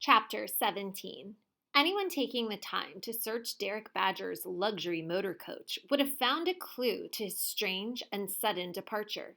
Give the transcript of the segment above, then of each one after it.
Chapter 17. Anyone taking the time to search Derek Badger's luxury motor coach would have found a clue to his strange and sudden departure.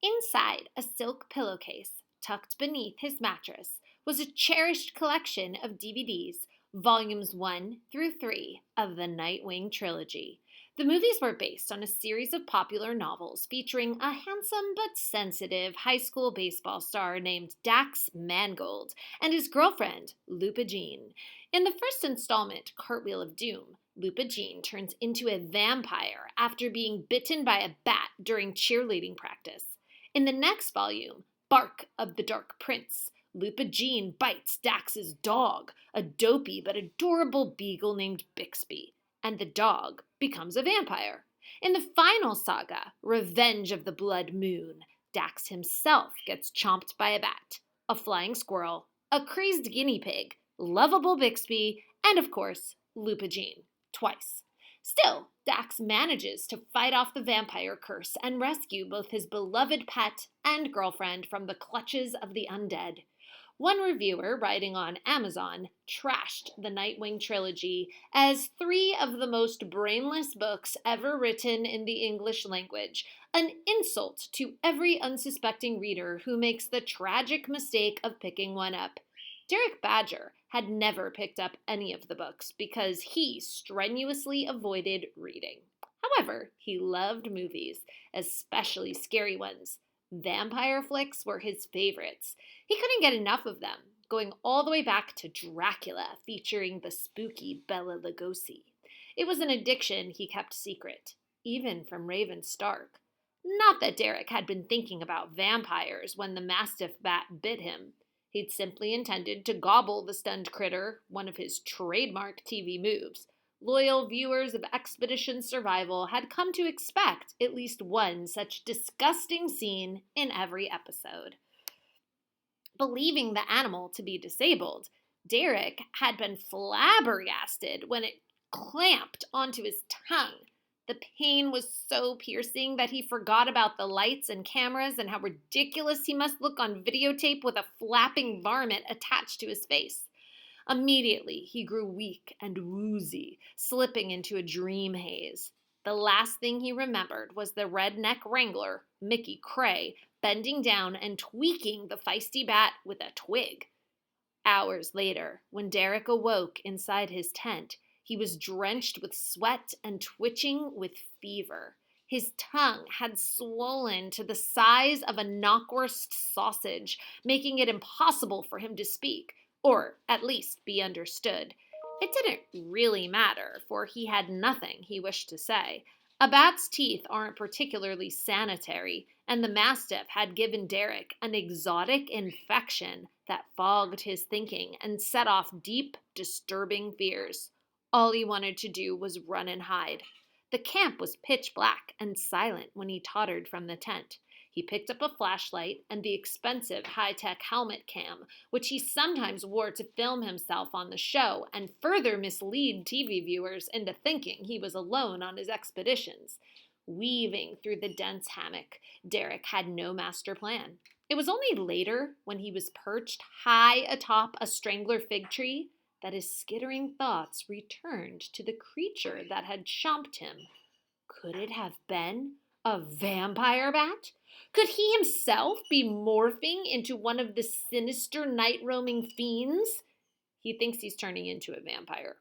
Inside a silk pillowcase, tucked beneath his mattress, was a cherished collection of DVDs, volumes 1 through 3 of the Nightwing trilogy. The movies were based on a series of popular novels featuring a handsome but sensitive high school baseball star named Dax Mangold and his girlfriend, Lupa Jean. In the first installment, Cartwheel of Doom, Lupa Jean turns into a vampire after being bitten by a bat during cheerleading practice. In the next volume, Bark of the Dark Prince, Lupa Jean bites Dax's dog, a dopey but adorable beagle named Bixby, and the dog becomes a vampire. In the final saga, Revenge of the Blood Moon, Dax himself gets chomped by a bat, a flying squirrel, a crazed guinea pig, lovable Bixby, and of course, Lupa Jean, twice. Still, Dax manages to fight off the vampire curse and rescue both his beloved pet and girlfriend from the clutches of the undead. One reviewer, writing on Amazon, trashed the Nightwing trilogy as 3 of the most brainless books ever written in the English language, an insult to every unsuspecting reader who makes the tragic mistake of picking one up. Derek Badger had never picked up any of the books because he strenuously avoided reading. However, he loved movies, especially scary ones. Vampire flicks were his favorites. He couldn't get enough of them, going all the way back to Dracula, featuring the spooky Bela Lugosi. It was an addiction he kept secret, even from Raven Stark. Not that Derek had been thinking about vampires when the Mastiff bat bit him. He'd simply intended to gobble the stunned critter, one of his trademark TV moves. Loyal viewers of Expedition Survival had come to expect at least one such disgusting scene in every episode. Believing the animal to be disabled, Derek had been flabbergasted when it clamped onto his tongue. The pain was so piercing that he forgot about the lights and cameras and how ridiculous he must look on videotape with a flapping varmint attached to his face. Immediately, he grew weak and woozy, slipping into a dream haze. The last thing he remembered was the redneck wrangler, Mickey Cray, bending down and tweaking the feisty bat with a twig. Hours later, when Derek awoke inside his tent, he was drenched with sweat and twitching with fever. His tongue had swollen to the size of a knockwurst sausage, making it impossible for him to speak, or at least be understood. It didn't really matter, for he had nothing he wished to say. A bat's teeth aren't particularly sanitary, and the Mastiff had given Derek an exotic infection that fogged his thinking and set off deep, disturbing fears. All he wanted to do was run and hide. The camp was pitch black and silent when he tottered from the tent. He picked up a flashlight and the expensive high-tech helmet cam, which he sometimes wore to film himself on the show and further mislead TV viewers into thinking he was alone on his expeditions. Weaving through the dense hammock, Derek had no master plan. It was only later, when he was perched high atop a strangler fig tree, that his skittering thoughts returned to the creature that had chomped him. Could it have been a vampire bat? Could he himself be morphing into one of the sinister night-roaming fiends? He thinks he's turning into a vampire.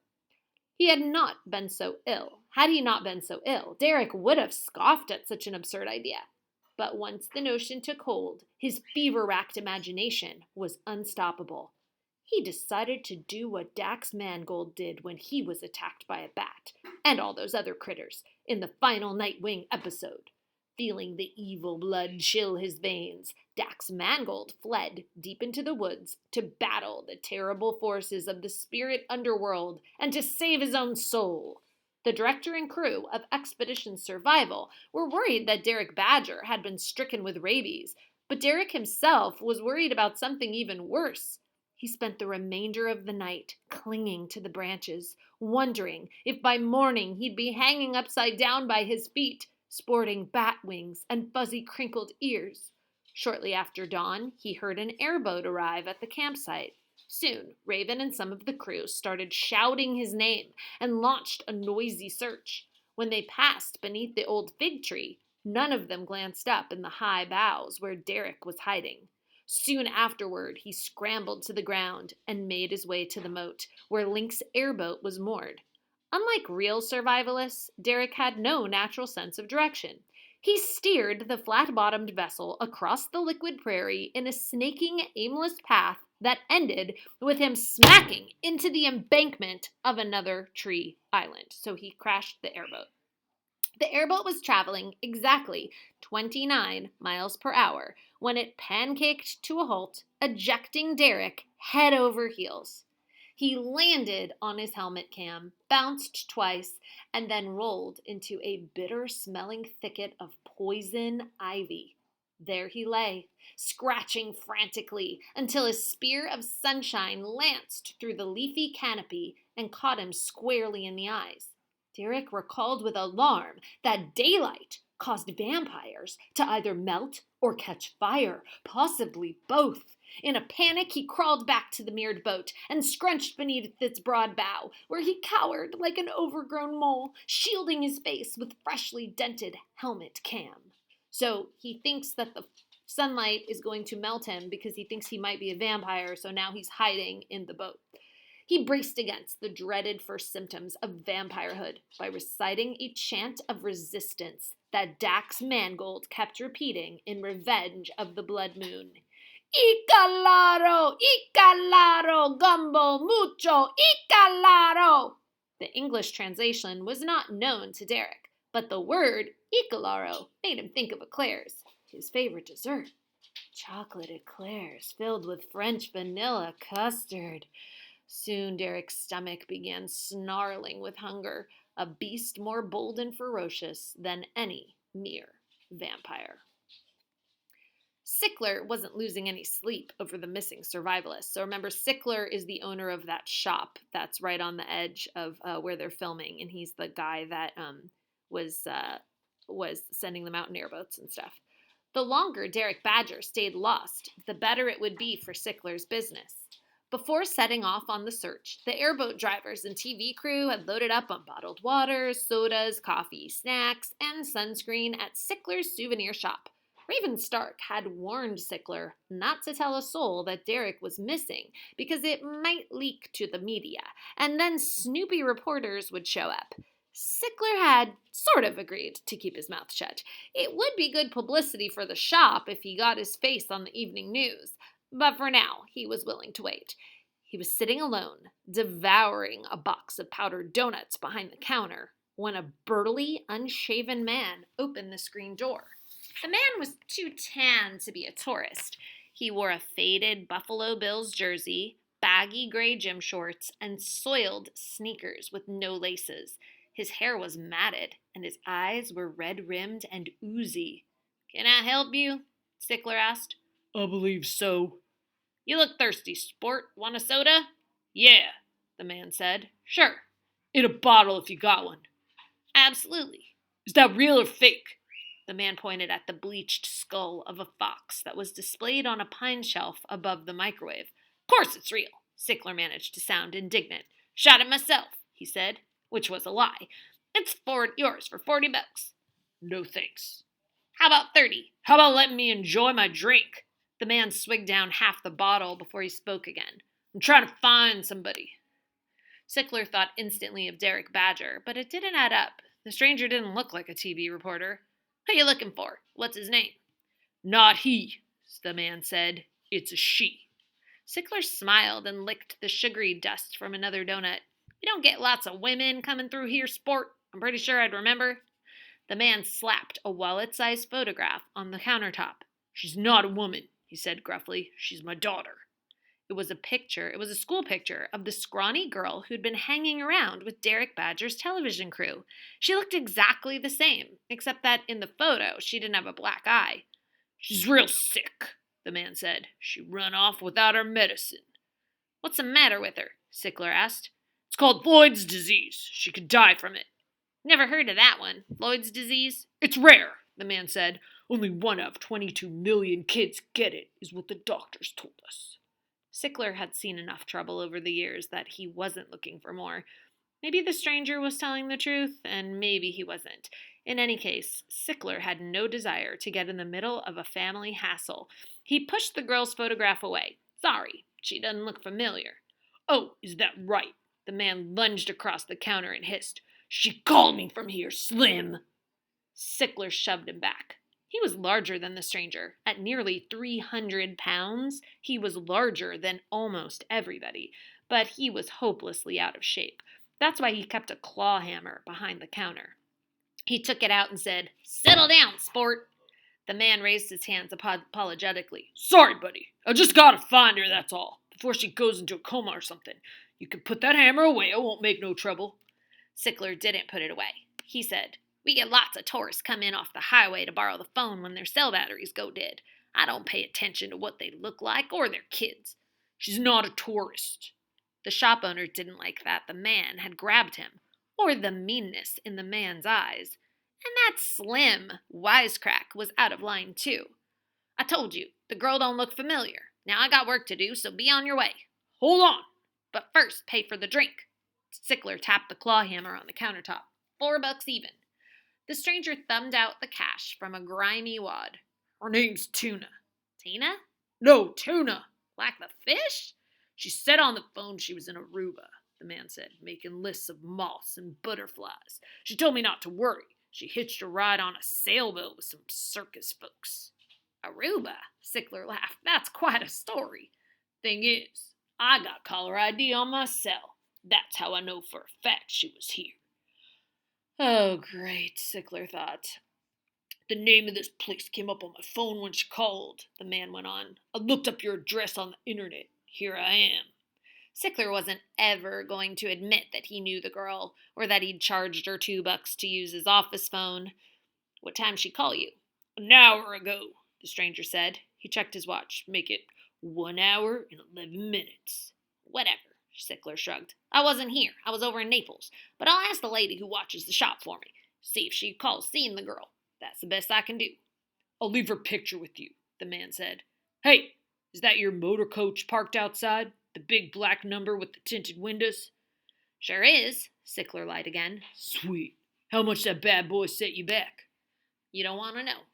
He had not been so ill. Had he not been so ill, Derek would have scoffed at such an absurd idea. But once the notion took hold, his fever-racked imagination was unstoppable. He decided to do what Dax Mangold did when he was attacked by a bat, and all those other critters, in the final Nightwing episode. Feeling the evil blood chill his veins, Dax Mangold fled deep into the woods to battle the terrible forces of the spirit underworld and to save his own soul. The director and crew of Expedition Survival were worried that Derek Badger had been stricken with rabies, but Derek himself was worried about something even worse. He spent the remainder of the night clinging to the branches, wondering if by morning he'd be hanging upside down by his feet, sporting bat wings and fuzzy crinkled ears. Shortly after dawn, he heard an airboat arrive at the campsite. Soon, Raven and some of the crew started shouting his name and launched a noisy search. When they passed beneath the old fig tree, none of them glanced up in the high boughs where Derek was hiding. Soon afterward, he scrambled to the ground and made his way to the moat, where Link's airboat was moored. Unlike real survivalists, Derek had no natural sense of direction. He steered the flat-bottomed vessel across the liquid prairie in a snaking, aimless path that ended with him smacking into the embankment of another tree island. So he crashed the airboat. The airboat was traveling exactly 29 miles per hour when it pancaked to a halt, ejecting Derek head over heels. He landed on his helmet cam, bounced twice, and then rolled into a bitter-smelling thicket of poison ivy. There he lay, scratching frantically until a spear of sunshine lanced through the leafy canopy and caught him squarely in the eyes. Derek recalled with alarm that daylight caused vampires to either melt or catch fire, possibly both. In a panic, he crawled back to the mirrored boat and scrunched beneath its broad bow, where he cowered like an overgrown mole, shielding his face with freshly dented helmet cam. So he thinks that the sunlight is going to melt him because he thinks he might be a vampire, so now he's hiding in the boat. He braced against the dreaded first symptoms of vampirehood by reciting a chant of resistance that Dax Mangold kept repeating in revenge of the blood moon. Icalaro, Icalaro, gumbo mucho, Icalaro. The English translation was not known to Derek, but the word Icalaro made him think of eclairs, his favorite dessert. Chocolate eclairs filled with French vanilla custard. Soon Derek's stomach began snarling with hunger, a beast more bold and ferocious than any mere vampire. Sickler wasn't losing any sleep over the missing survivalist. So remember, Sickler is the owner of that shop that's right on the edge of where they're filming, and he's the guy that was sending them out in airboats and stuff. The longer Derek Badger stayed lost, the better it would be for Sickler's business. Before setting off on the search, the airboat drivers and TV crew had loaded up on bottled waters, sodas, coffee, snacks, and sunscreen at Sickler's souvenir shop. Raven Stark had warned Sickler not to tell a soul that Derek was missing because it might leak to the media, and then snoopy reporters would show up. Sickler had sort of agreed to keep his mouth shut. It would be good publicity for the shop if he got his face on the evening news, but for now, he was willing to wait. He was sitting alone, devouring a box of powdered donuts behind the counter, when a burly, unshaven man opened the screen door. The man was too tan to be a tourist. He wore a faded Buffalo Bills jersey, baggy gray gym shorts, and soiled sneakers with no laces. His hair was matted, and his eyes were red-rimmed and oozy. "Can I help you?" Sickler asked. "I believe so." "You look thirsty, sport. Want a soda?" "Yeah," the man said. "Sure." "In a bottle if you got one." "Absolutely." "Is that real or fake?" The man pointed at the bleached skull of a fox that was displayed on a pine shelf above the microwave. "Course it's real." Sickler managed to sound indignant. "Shot it myself," he said, which was a lie. "It's yours for $40. "No thanks." "How about 30? "How about letting me enjoy my drink?" The man swigged down half the bottle before he spoke again. "I'm trying to find somebody." Sickler thought instantly of Derek Badger, but it didn't add up. The stranger didn't look like a TV reporter. "Who you looking for? What's his name?" "Not he," the man said. "It's a she." Sickler smiled and licked the sugary dust from another donut. "We don't get lots of women coming through here, sport. I'm pretty sure I'd remember." The man slapped a wallet-sized photograph on the countertop. "She's not a woman," he said gruffly. "She's my daughter." It was a school picture of the scrawny girl who'd been hanging around with Derek Badger's television crew. She looked exactly the same, except that in the photo, she didn't have a black eye. "She's real sick," the man said. "She run off without her medicine." "What's the matter with her?" Sickler asked. "It's called Lloyd's disease. She could die from it." "Never heard of that one. Lloyd's disease?" "It's rare," the man said. "Only 1 out of 22 million kids get it, is what the doctors told us." Sickler had seen enough trouble over the years that he wasn't looking for more. Maybe the stranger was telling the truth, and maybe he wasn't. In any case, Sickler had no desire to get in the middle of a family hassle. He pushed the girl's photograph away. Sorry, she doesn't look familiar. Oh, is that right? The man lunged across the counter and hissed. She called me from here, Slim. Sickler shoved him back. He was larger than the stranger. At nearly 300 pounds, he was larger than almost everybody, but he was hopelessly out of shape. That's why he kept a claw hammer behind the counter. He took it out and said, "Settle down, sport." The man raised his hands apologetically. Sorry, buddy. I just gotta find her, that's all. Before she goes into a coma or something. You can put that hammer away. I won't make no trouble. Sickler didn't put it away. He said, "We get lots of tourists come in off the highway to borrow the phone when their cell batteries go dead. I don't pay attention to what they look like or their kids." She's not a tourist. The shop owner didn't like that the man had grabbed him, or the meanness in the man's eyes. And that Slim wisecrack was out of line, too. "I told you, the girl don't look familiar. Now I got work to do, so be on your way." Hold on. "But first, pay for the drink." Sickler tapped the claw hammer on the countertop. $4 even. The stranger thumbed out the cash from a grimy wad. Her name's Tuna. "Tina?" No, Tuna. "Like the fish?" She said on the phone she was in Aruba, the man said, making lists of moths and butterflies. She told me not to worry. She hitched a ride on a sailboat with some circus folks. "Aruba?" Sickler laughed. "That's quite a story." Thing is, I got caller ID on my cell. That's how I know for a fact she was here. Oh, great, Sickler thought. The name of this place came up on my phone when she called, the man went on. I looked up your address on the internet. Here I am. Sickler wasn't ever going to admit that he knew the girl, or that he'd charged her $2 to use his office phone. "What time she call you?" "An hour ago," the stranger said. He checked his watch. "Make it 1 hour and 11 minutes. "Whatever," Sickler shrugged. "I wasn't here. I was over in Naples. But I'll ask the lady who watches the shop for me. See if she calls seeing the girl. That's the best I can do." "I'll leave her picture with you," the man said. "Hey, is that your motor coach parked outside? The big black number with the tinted windows?" "Sure is," Sickler lied again. "Sweet. How much that bad boy set you back?" "You don't want to know."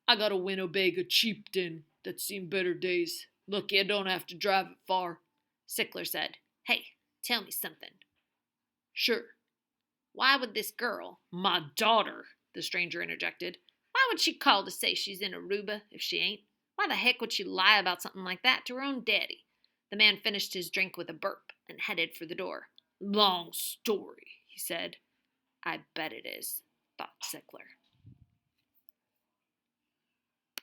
"I got a Winnebago cheaped in that's seen better days. Lucky I don't have to drive it far." Sickler said, "Hey, tell me something." "Sure." "Why would this girl—" "My daughter," the stranger interjected. "Why would she call to say she's in Aruba if she ain't? Why the heck would she lie about something like that to her own daddy?" The man finished his drink with a burp and headed for the door. "Long story," he said. "I bet it is," thought Sickler.